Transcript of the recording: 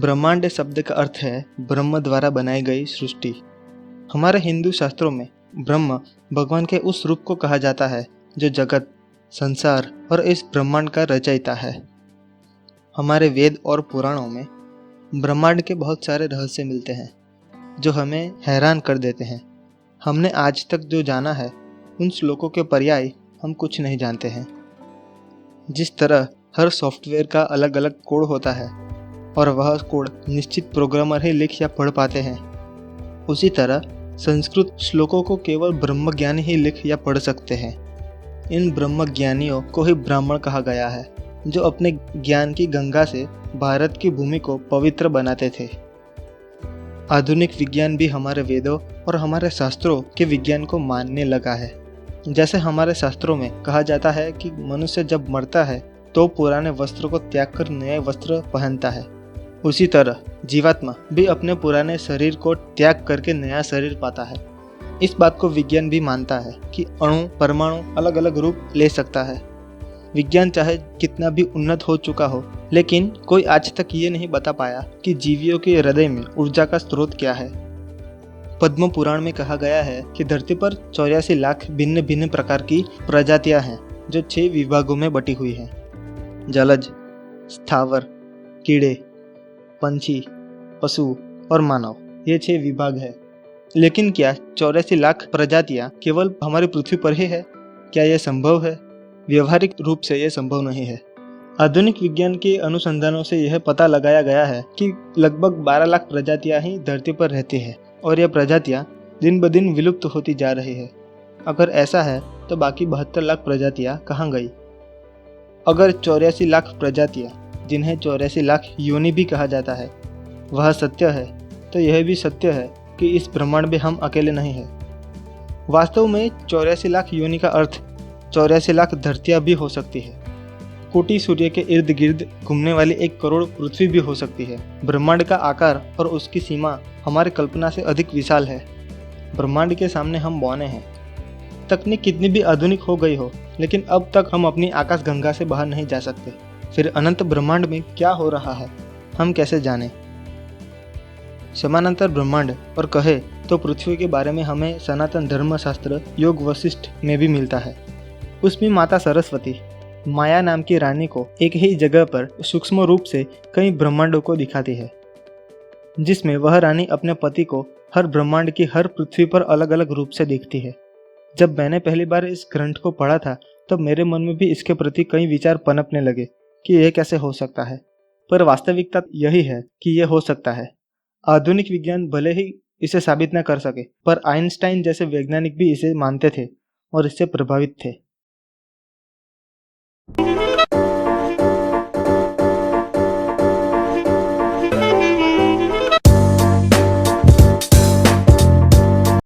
ब्रह्मांड शब्द का अर्थ है ब्रह्म द्वारा बनाई गई सृष्टि। हमारे हिंदू शास्त्रों में ब्रह्म भगवान के उस रूप को कहा जाता है जो जगत, संसार और इस ब्रह्मांड का रचयिता है। हमारे वेद और पुराणों में ब्रह्मांड के बहुत सारे रहस्य मिलते हैं जो हमें हैरान कर देते हैं। हमने आज तक जो जाना है उन श्लोकों के पर्याय हम कुछ नहीं जानते हैं। जिस तरह हर सॉफ्टवेयर का अलग अलग कोड होता है और वह कोड निश्चित प्रोग्रामर ही लिख या पढ़ पाते हैं, उसी तरह संस्कृत श्लोकों को केवल ब्रह्मज्ञानी ही लिख या पढ़ सकते हैं। इन ब्रह्मज्ञानियों को ही ब्राह्मण कहा गया है, जो अपने ज्ञान की गंगा से भारत की भूमि को पवित्र बनाते थे। आधुनिक विज्ञान भी हमारे वेदों और हमारे शास्त्रों के विज्ञान को मानने लगा है। जैसे हमारे शास्त्रों में कहा जाता है कि मनुष्य जब मरता है तो पुराने वस्त्रों को त्याग कर नए वस्त्र पहनता है, उसी तरह जीवात्मा भी अपने पुराने शरीर को त्याग करके नया शरीर पाता है। इस बात को विज्ञान भी मानता है कि अणु परमाणु अलग अलग रूप ले सकता है। विज्ञान चाहे कितना भी उन्नत हो चुका हो, लेकिन कोई आज तक ये नहीं बता पाया कि जीवियों के हृदय में ऊर्जा का स्रोत क्या है। पद्म पुराण में कहा गया है कि धरती पर 84 लाख भिन्न भिन्न प्रकार की प्रजातियां हैं जो 6 विभागों में बटी हुई हैं। जलज, स्थावर, कीड़े, पंछी, पशु और मानव, ये 6 विभाग है। लेकिन क्या 84 लाख प्रजातियां केवल हमारी पृथ्वी पर ही है? क्या यह संभव है? व्यवहारिक रूप से यह संभव नहीं है। आधुनिक विज्ञान के अनुसंधानों से यह पता लगाया गया है कि लगभग 12 लाख प्रजातियां ही धरती पर रहती है और यह प्रजातियां दिन ब दिन विलुप्त होती जा रही है। अगर ऐसा है तो बाकी 72 लाख प्रजातियां कहाँ गई? अगर 84 लाख प्रजातियां, जिन्हें 84 लाख योनि भी कहा जाता है, वह सत्य है, तो यह भी सत्य है कि इस ब्रह्मांड में हम अकेले नहीं हैं। वास्तव में 84 लाख योनि का अर्थ 84 लाख धरतियां भी हो सकती है। कोटि सूर्य के इर्द गिर्द घूमने वाली 1 करोड़ पृथ्वी भी हो सकती है। ब्रह्मांड का आकार और उसकी सीमा हमारी कल्पना से अधिक विशाल है। ब्रह्मांड के सामने हम बौने हैं। तकनीक कितनी भी आधुनिक हो गई हो, लेकिन अब तक हम अपनी आकाश गंगा से बाहर नहीं जा सकते। फिर अनंत ब्रह्मांड में क्या हो रहा है, हम कैसे जानें? समानांतर ब्रह्मांड और कहे तो पृथ्वी के बारे में हमें सनातन धर्मशास्त्र योग वशिष्ठ में भी मिलता है। उसमें माता सरस्वती माया नाम की रानी को एक ही जगह पर सूक्ष्म रूप से कई ब्रह्मांडों को दिखाती है, जिसमें वह रानी अपने पति को हर ब्रह्मांड की हर पृथ्वी पर अलग अलग रूप से देखती है। जब मैंने पहली बार इस ग्रंथ को पढ़ा था तब मेरे मन में भी इसके प्रति कई विचार पनपने लगे कि यह कैसे हो सकता है, पर वास्तविकता यही है कि यह हो सकता है। आधुनिक विज्ञान भले ही इसे साबित न कर सके, पर आइंस्टाइन जैसे वैज्ञानिक भी इसे मानते थे और इससे प्रभावित थे।